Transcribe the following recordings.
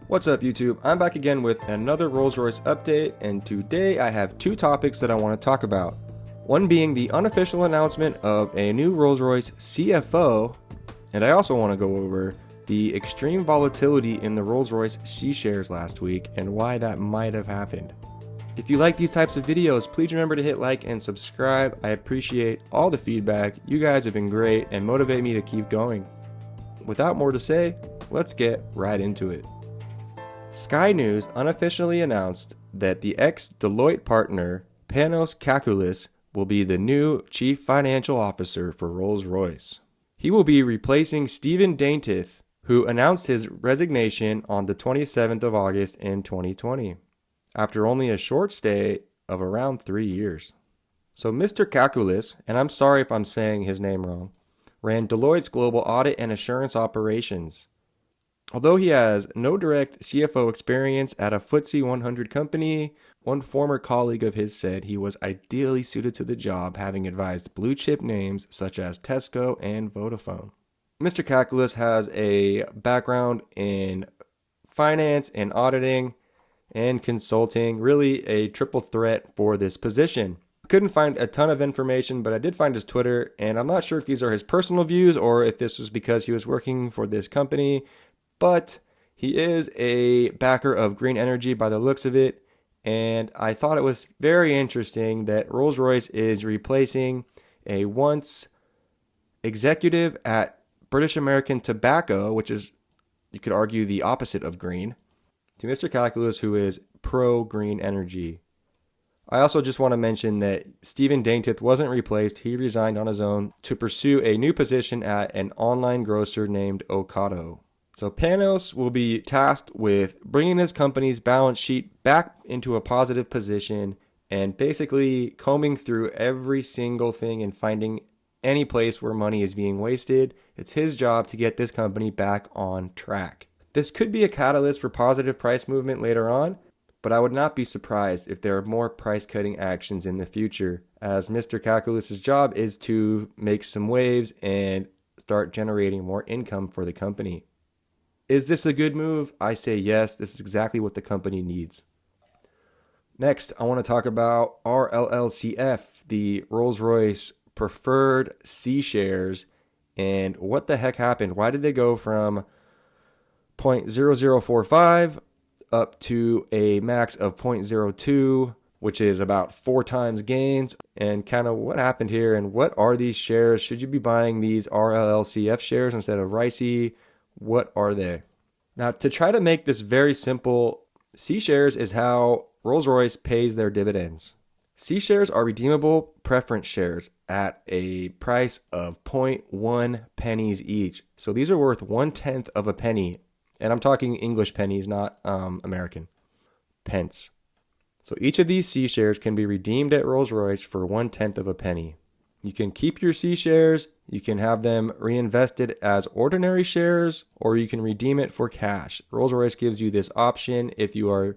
What's up YouTube? I'm back again with another Rolls-Royce update, and today I have two topics that I want to talk about. One being the unofficial announcement of a new Rolls-Royce CFO, and I also want to go over the extreme volatility in the Rolls-Royce C shares last week and why that might have happened. If you like these types of videos, please remember to hit like and subscribe. I appreciate all the feedback. You guys have been great and motivate me to keep going. Without more to say, let's get right into it. Sky News unofficially announced that the ex-Deloitte partner, Panos Kakoullis, will be the new Chief Financial Officer for Rolls-Royce. He will be replacing Stephen Daintith, who announced his resignation on the 27th of August in 2020, after only a short stay of around 3 years. So Mr. Kakoullis, and I'm sorry if I'm saying his name wrong, ran Deloitte's global audit and assurance operations. Although he has no direct CFO experience at a FTSE 100 company, one former colleague of his said he was ideally suited to the job, having advised blue chip names such as Tesco and Vodafone. Mr. Kakoullis has a background in finance and auditing and consulting, really a triple threat for this position. Couldn't find a ton of information, but I did find his Twitter, and I'm not sure if these are his personal views or if this was because he was working for this company. But he is a backer of green energy by the looks of it, and I thought it was very interesting that Rolls-Royce is replacing a once executive at British American Tobacco, which is, you could argue, the opposite of green, to Mr. Kakoullis, who is pro-green energy. I also just want to mention that Stephen Daintith wasn't replaced. He resigned on his own to pursue a new position at an online grocer named Ocado. So Panos will be tasked with bringing this company's balance sheet back into a positive position and basically combing through every single thing and finding any place where money is being wasted. It's his job to get this company back on track. This could be a catalyst for positive price movement later on, but I would not be surprised if there are more price-cutting actions in the future, as Mr. Kakoullis' job is to make some waves and start generating more income for the company. Is this a good move? I say yes. This is exactly what the company needs. Next, I want to talk about RLLCF, the Rolls-Royce preferred C shares, and what the heck happened. Why did they go from 0.0045 up to a max of 0.02, which is about 4 times gains? And kind of what happened here, and what are these shares? Should you be buying these RLLCF shares instead of Rycey? What are they? Now, to try to make this very simple, C shares is how Rolls-Royce pays their dividends. C shares are redeemable preference shares at a price of 0.1 pennies each. So these are worth 1/10 of a penny. And I'm talking English pennies, not American pence. So each of these C shares can be redeemed at Rolls-Royce for 1/10 of a penny. You can keep your C shares, you can have them reinvested as ordinary shares, or you can redeem it for cash. Rolls-Royce gives you this option if you are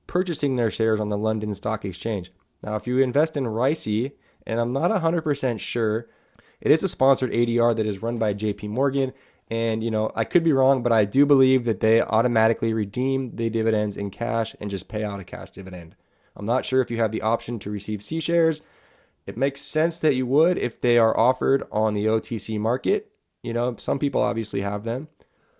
purchasing their shares on the London Stock Exchange. Now, if you invest in Rycey, and I'm not 100% sure, it is a sponsored ADR that is run by JP Morgan, and I could be wrong, but I do believe that they automatically redeem the dividends in cash and just pay out a cash dividend. I'm not sure if you have the option to receive C shares. It makes sense that you would if they are offered on the OTC market. Some people obviously have them.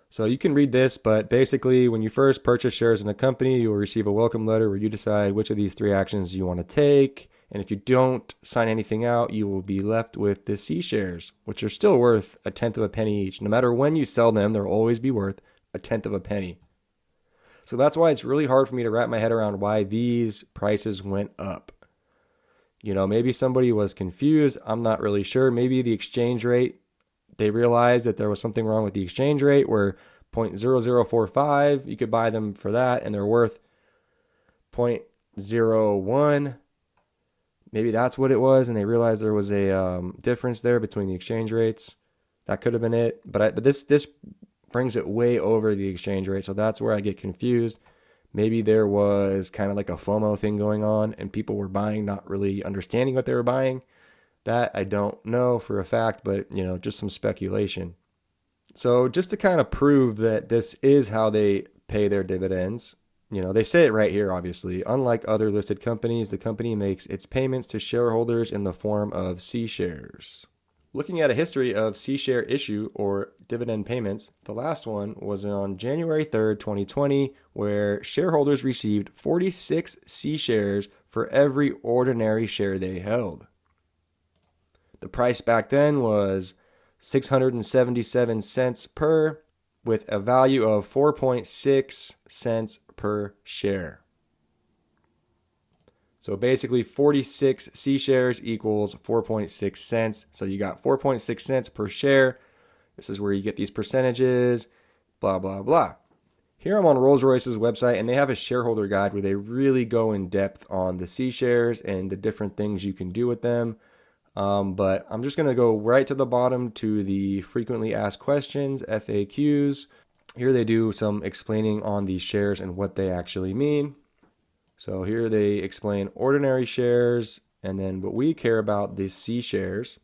So you can read this, but basically when you first purchase shares in a company, you will receive a welcome letter where you decide which of these 3 actions you want to take. And if you don't sign anything out, you will be left with the C shares, which are still worth 1/10 of a penny each. No matter when you sell them, they'll always be worth 1/10 of a penny. So that's why it's really hard for me to wrap my head around why these prices went up. Maybe somebody was confused. I'm not really sure. Maybe the exchange rate, they realized that there was something wrong with the exchange rate where 0.0045, you could buy them for that and they're worth 0.01. Maybe that's what it was, and they realized there was a difference there between the exchange rates. That could have been it. But this brings it way over the exchange rate, so that's where I get confused. Maybe there was kind of like a FOMO thing going on and people were buying, not really understanding what they were buying. That I don't know for a fact, but just some speculation. So just to kind of prove that this is how they pay their dividends. They say it right here, obviously. Unlike other listed companies, the company makes its payments to shareholders in the form of C shares. Looking at a history of C share issue or dividend payments, the last one was on January 3rd, 2020, where shareholders received 46 C shares for every ordinary share they held. The price back then was 677 cents per, with a value of 4.6 cents per share. So basically 46 C shares equals 4.6 cents. So you got 4.6 cents per share. This is where you get these percentages, blah, blah, blah. Here I'm on Rolls-Royce's website, and they have a shareholder guide where they really go in depth on the C shares and the different things you can do with them. But I'm just going to go right to the bottom to the frequently asked questions, FAQs. Here they do some explaining on these shares and what they actually mean. So here they explain ordinary shares, and then what we care about, the C shares.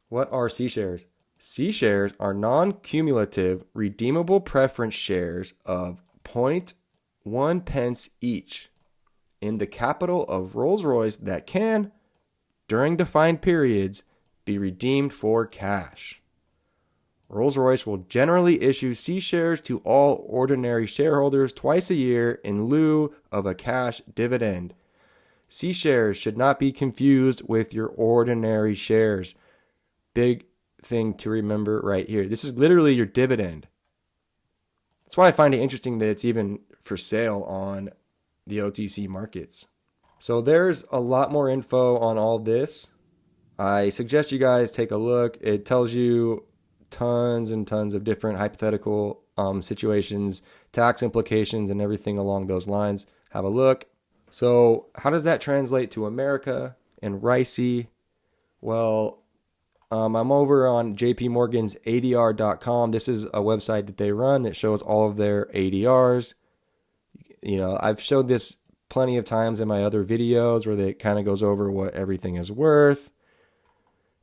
What are C shares? C shares are non-cumulative redeemable preference shares of 0.1 pence each in the capital of Rolls-Royce that can, during defined periods, be redeemed for cash. Rolls-Royce will generally issue C shares to all ordinary shareholders twice a year in lieu of a cash dividend. C shares should not be confused with your ordinary shares. Big thing to remember right here. This is literally your dividend. That's why I find it interesting that it's even for sale on the OTC markets. So there's a lot more info on all this. I suggest you guys take a look. It tells you tons and tons of different hypothetical situations, tax implications, and everything along those lines. Have a look. So how does that translate to America and Rycey? Well, I'm over on JP Morgan's ADR.com. This is a website that they run that shows all of their ADRs. I've showed this plenty of times in my other videos where it kind of goes over what everything is worth.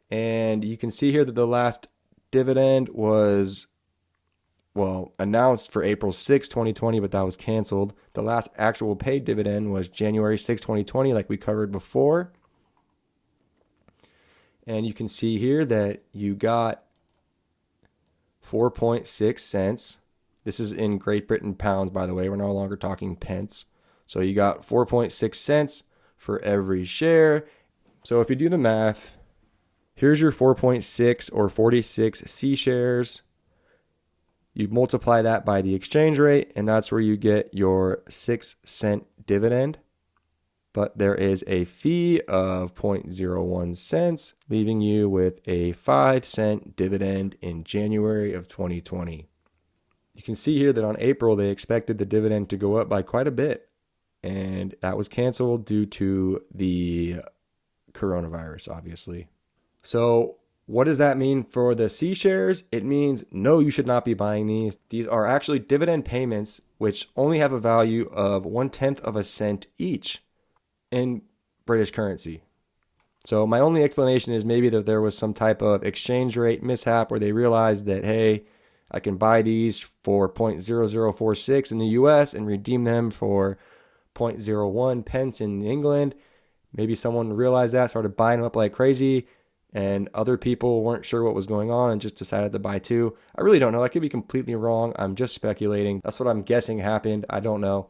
And you can see here that the last dividend was, announced for April 6, 2020, but that was canceled. The last actual paid dividend was January 6, 2020, like we covered before. And you can see here that you got 4.6 cents. This is in Great Britain pounds, by the way. We're no longer talking pence. So you got 4.6 cents for every share. So if you do the math, here's your 4.6 or 46 C shares. You multiply that by the exchange rate, and that's where you get your 6-cent dividend. But there is a fee of 0.01 cents, leaving you with a 5-cent dividend in January of 2020. You can see here that on April, they expected the dividend to go up by quite a bit, and that was canceled due to the coronavirus, obviously. So what does that mean for the C shares? It means no, you should not be buying these. These are actually dividend payments, which only have a value of 1/10 of a cent each in British currency. So my only explanation is maybe that there was some type of exchange rate mishap where they realized that, hey, I can buy these for 0.0046 in the US and redeem them for 0.01 pence in England. Maybe someone realized that, started buying them up like crazy, and other people weren't sure what was going on and just decided to buy too. I really don't know. I could be completely wrong. I'm just speculating. That's what I'm guessing happened. I don't know.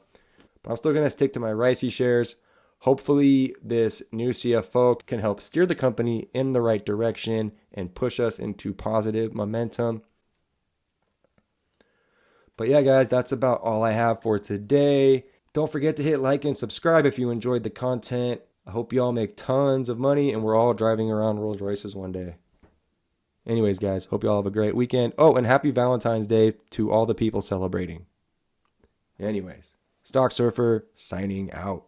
But I'm still going to stick to my Rycey shares. Hopefully this new CFO can help steer the company in the right direction and push us into positive momentum. But yeah, guys, that's about all I have for today. Don't forget to hit like and subscribe if you enjoyed the content. I hope you all make tons of money and we're all driving around Rolls-Royces one day. Anyways, guys, hope you all have a great weekend. Oh, and happy Valentine's Day to all the people celebrating. Anyways, Stock Surfer signing out.